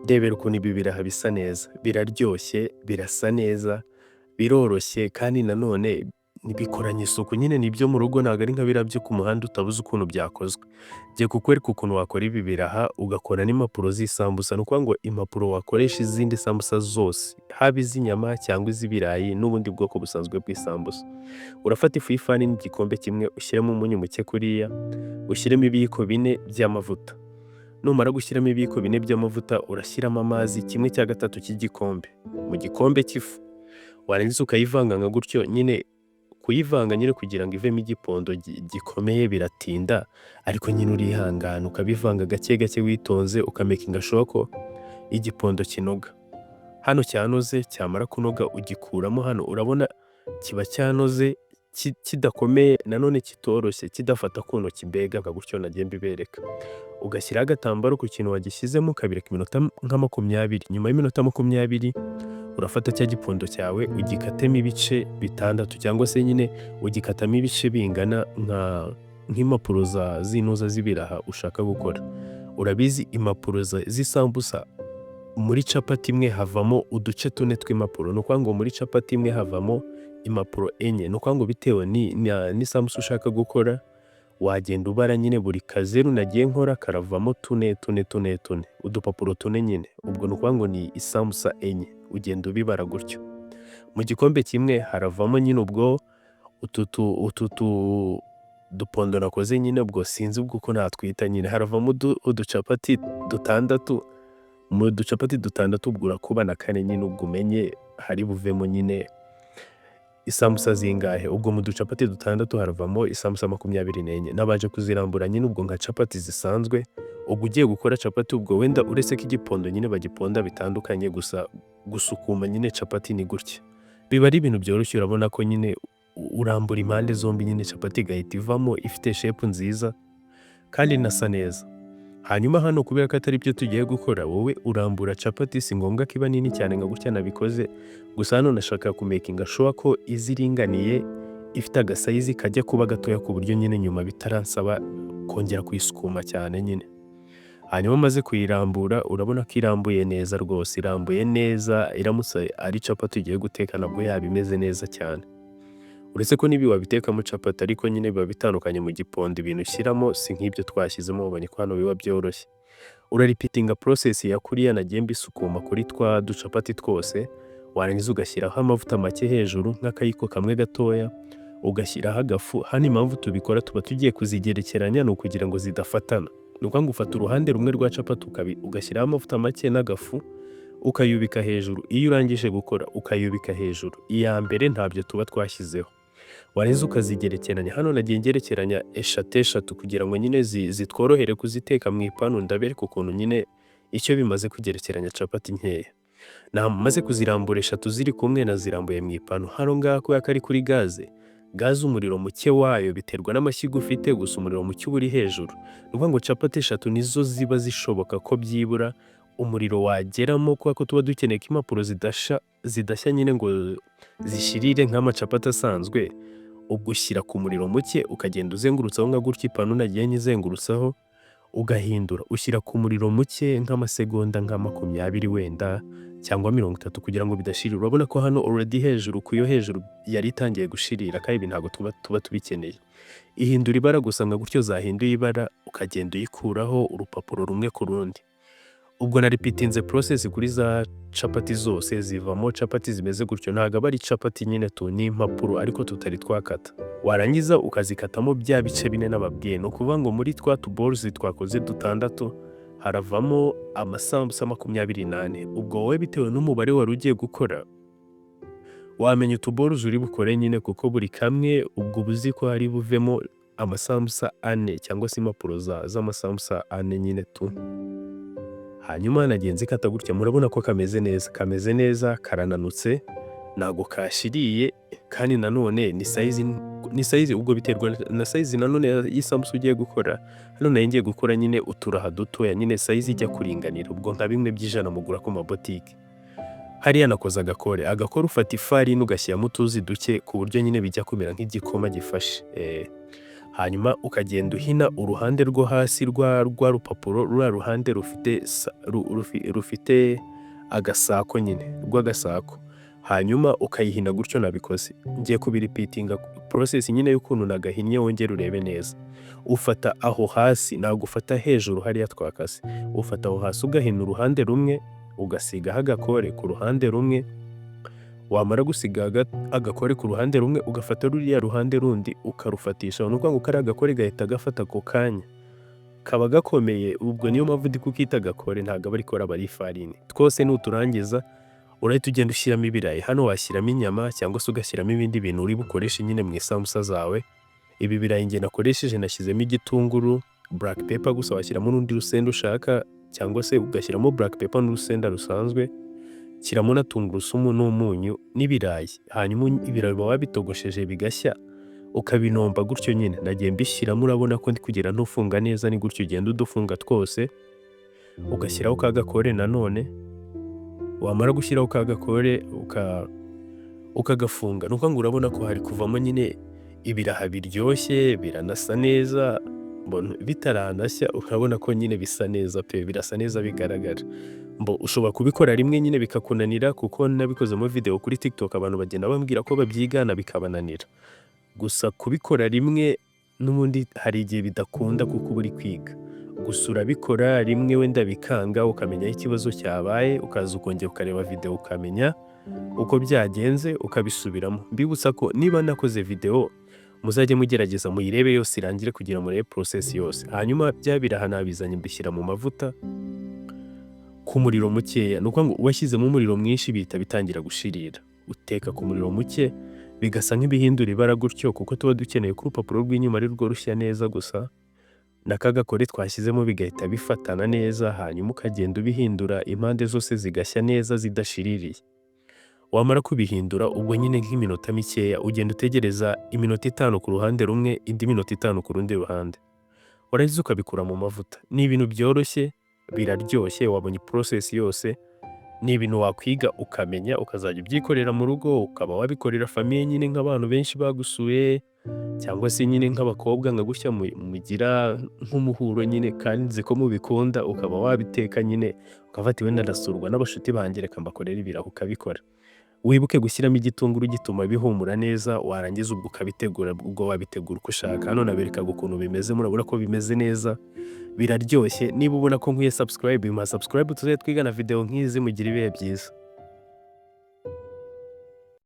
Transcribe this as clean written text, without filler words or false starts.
Ndebera ukuntu ibi biraha bisa neza, biraryoshye, birasa neza, biroroshye kandi nanone bikoranye isuku nyine ni ibyo mu rugo ntabwo ari nka biriya byo ku muhanda utabuze ukuntu byakozwe. Ngiye kukwereka ukuntu wakora ibi biraha ugakora n'impapuro z'isambusa, ni ukuvuga ngo impapuro wakoresha izindi sambusa zose, haba iz'inyama cyangwa iz'ibirayi n'ubundi bwoko busanzwe bw'isambusa. Urafata ifu y'ifarini n'igikombe kimwe ushyiremo umunyu muke kuriya, ushyiremo ibiyiko 4 by'amavuta. Numara gushyiramo ibiyiko 4 by'amavuta urashyiramo amazi 1/3 cy'igikombe mu gikombe cy'ifu, warangiza ukayivanga nka gutyo nyine. Kuyivanga nyine kugira ngo ivemo igipondo gikomeye biratinda, ariko nyine urihangana ukabivanga gake gake witonze ukamakinga sure ko igipondo kinoga. Hano cyanoze, cyamara kunoga ugikuramo. Hano urabona kiba cyanoze kidakomeye nanone kitoroshye, kidafata ku ntoki mbega nka gutyo nagiye mbibereka. Ugashyiraho agatambaro ku kintu wagishyizemo ukabireka iminota nka 20. Nyuma y'iminota 20 urafata cya gipondo cyawe ugikatemo ibice 6 cyangwa se nyine ugikatamo ibice bingana nk'impapuro z'inuza z'ibiraha ushaka gukora. Urabizi impapuro z'isambusa muri capati imwe havamo uduce 4 tw'impapuro, ni ukuvuga ngo muri capati imwe havamo impapuro 4. Ni ukuvuga ngo bitewe n'isambusa ushaka gukora wagenda ubara nyine buri kazeru nagiye nkora karavamo 4 udupapuro 4 nyine. Ubwo ni ukuvuga ngo ni isambusa 4, ugenda ubibara gutyo. Mu gikombe kimwe haravamo nyine ubwo utu dupondo nakoze nyine, ubwo sinzi ubwo natwita nyine, haravamo uducapati 6. Mu ducapati 6 ubwo urakuba na 4 nyine, ubwo umenye hari buvemo nyine isambusa zingahe. Ubwo mu ducapati 6 haravamo isambusa 24. Nabaje kuzirambura nyine ubwo nka capati zisanzwe. Ubwo ugiye gukora capati ubwo wenda uretse ko igipondo nyine bagiponda bitandukanye, gusa gusukuma nyine capati ni gutya. Biba ari ibintu byoroshye, urabona ko nyine urambura impande zombi nyine capati igahita ivamo ifite shape nziza kandi inasa neza. Hanyuma hano kubera ko atari byo tugiye gukora, wowe urambura capati, si ngombwa ko iba nini cyane nka gutya nabikoze, gusa hano nashaka kumakinga sure ko iziringaniye, ifite agasayizi kajya kuba gatoya ku buryo nyine nyuma bitaransaba kongera kuyisukuma cyane nyine. Hanyuma maze kuyirambura urabona ko irambuye neza rwose, irambuye neza. Iramutse ari capati ugiye guteka nabwo yaba imeze neza cyane. Uretse ko nibi wabitekamo capati ariko nyine biba bitandukanye mu gipondo, ibintu ushyiramo si nk'ibyo twashyizemo, ubonye ko hano biba byoroshye. Uraripitinga process ya kuriya nagiye mbisukuma kuri twa ducapati twose, warangiza ugashyiraho amavuta make hejuru nk'akayiko kamwe gatoya, ugashyiraho agafu. Hano impamvu tubikora tuba tugiye kuzigerekeranya ni ukugira ngo zidafatana. Ni ukuvuga ngo ufata uruhande rumwe rwa capati ugashyiraho amavuta make n'agafu ukayubika hejuru. Iyo urangije gukora ukayubika hejuru, iya mbere ntabyo tuba twashyizeho, warangiza ukazigerekeranya. Hano nagiye ngerekeranya 3 kugira ngo nyine zitworohere kuziteka mu ipanu. Ndabereka ukuntu nyine icyo bimaze kugerekeranya capati nkeya. Maze kuzirambura 3 ziri kumwe nazirambuye mu ipanu. Hano ngaho kubera ko ari kuri gaze umuriro muke wayo biterwa n'amashyiga ufite, gusa umuriro muke uba uri hejuru. Ni ukuvuga ngo capati 3 nizo ziba zishoboka ko byibura umuriro wageramo, kubera ko tuba dukeneye ko impapuro zidashya nyine ngo zishirire nk'amacapati asanzwe. Ubwo ushyira ku muriro muke ukagenda uzengurutsaho nka gutya ipanu nagiye nyizengurutsaho, ugahindura ushyira ku muriro muke nk'amasegonda nka 20 wenda cyangwa 30 kugira ngo bidashirira. Urabona ko hano already hejuru kuyo hejuru yari itangiye gushirira, kandi ibi ntabwo tuba tubikeneye. Ihindura ibara gusa nka gutyo, zahinduye ibara ukagenda uyikuraho urupapuro rumwe ku rundi. Ubwo naripitinze process kuri za capati zose, zivamo capati zimeze gutyo. Ntabwo aba ari capati nyine ni impapuro ariko tutari twakata. Warangiza ukazikatamo bya bice 4 n'ababwiye. Ni ukuvuga ngo muri twa tubolls twakoze 6 haravamo amasambusa 28. Ubwo wowe bitewe n'umubare wari ugiye gukora wamenya utubolls uri bukore nyine, kuko buri kamwe ubwo buzi ko hari buvemo amasambusa 4 cyangwa se impapuro z'amasambusa 4 nyine tu. Hanyuma nagiye nzikata gutya, murabona ko kameze neza karananutse, ntago kashiriye, kandi nanone ni size ubwo biterwa na size nanone y'isambusa ugiye gukora. Hano nayo ngiye gukora nyine uturaha dutoya nyine size ijya kuringanira, ubwo nka bimwe by'ijana mugura ku mabotike. Hariya nakoze agakora ufata ifarini ugashyiramo utuzi duke ku buryo nyine bijya kumera nk'igikoma gifashe. hanyuma ukagenda uhina uruhande rwo hasi rwa rupapuro, ruriya ruhande rufite agasako nyine rw'agasako, hanyuma ukayihina gutyo nabikoze. Ngiye kubiripitinga process nyine y'ukuntu nagahinnye wongere urebe neza. Ufata aho hasi, ntabwo ufata hejuru hariya twakase, ufata aho hasi ugahina uruhande rumwe, ugasigaho agakore ku ruhande rumwe, wamara gusiga agakore ku ruhande rumwe ugafata ruriya ruhande rundi ukarufatisha. Ni ukuvuga ngo kariya gakore gahita gafata ako kanya, kaba gakomeye. Ubwo niyo mpamvu ndi kukita agakore, ntabwo aba ari kora, aba ari ifarini. Twose nuturangiza urahita ugenda ushyiramo ibirayi. Hano washyiramo inyama cyangwa se ugashyiramo ibindi bintu uri bukoreshe nyine mu samosa zawe. Ibi birayi njye nakoresheje nashyizemo igitunguru, black pepper, gusa washyiramo n'undi rusenda ushaka, cyangwa se ugashyiramo black pepper n'urusenda rusanzwe, shyiramo na tungurusumu n'umunyu n'ibirayi. Hanyuma ibirayi uba wabitogosheje bigashya, ukabinomba gutyo nyine. Nagiye mbishyiramo, urabona ko ndi kugera ntufunga neza, ni gutyo ugenda udufunga twose, ugashyiraho ka gakore nanone. Wamara gushyiraho ka gakore ukagafunga, ni ukuvuga ngo urabona ko hari kuvamo nyine ibiraha biryoshye, biranasa neza, bitaranashya ukabona ko nyine bisa neza pe, birasa neza bigaragara. Ushobora kubikora rimwe nyine bikakunanira, kuko nabikozemo video kuri TikTok abantu bagenda bambwira ko babyigana bikabananira. Gusa kubikora rimwe n'ubundi hari igihe bidakunda kuko uba uri kwiga. Gusa urabikora rimwe wenda bikanga, ukamenya ikibazo cyabaye, ukaza ukongera ukareba video ukamenya uko byagenze, ukabisubiramo. Mbibutsa ko niba nakoze video muzajye mugerageza muyirebe yose irangire kugira murebe process yose. Hanyuma bya biraha nabizanye mbishyira mu mavuta ku muriro mukeya. Ni ukuvuga ngo washyizemo umuriro mwinshi bihita bitangira gushirira. Uteka ku muriro muke bigasa nk'ibihindura ibara gutyo, kuko tuba dukeneye ko urupapuro rw'inyuma ari rwo rushya neza gusa, n'aka gakore twashyizemo bigahita bifatana neza. Hanyuma ukagenda ubihindura impande zose zigashya neza zidashiririye. Wamara kubihindura ubwo nyine nk'iminota mikeya, ugenda utegereza iminota 5 ku ruhande rumwe, indi minota 5 ku rundi ruhande. Warangiza ukabikura mu mavuta. Ni ibintu byoroshye, biraryoshye. Wabonye process yose, ni ibintu wakwiga ukamenya, ukazajya ubyikorera mu rugo, ukaba wabikorera famiye nyine nk'abantu benshi bagusuye, cyangwa se nyine nk'abakobwa nka gutya mugira nk'umuhuro nyine, kandi nzi ko mubikunda, ukaba wabiteka nyine ukafata wenda ndasurwa n'abashuti banjye reka mbakorera ibiraha, ukabikora. Wibuke gushyiramo igitunguru, gituma bihumura neza. Warangiza ubwo ukabitegura, ubwo wabitegura uko ushaka. Hano naberekaga ukuntu bimeze, murabona ko bimeze neza, biraryoshye. Niba ubona ko nkwiye subscribe, subscribe tuzajya twigana video nk'izi. Mugira ibihe byiza.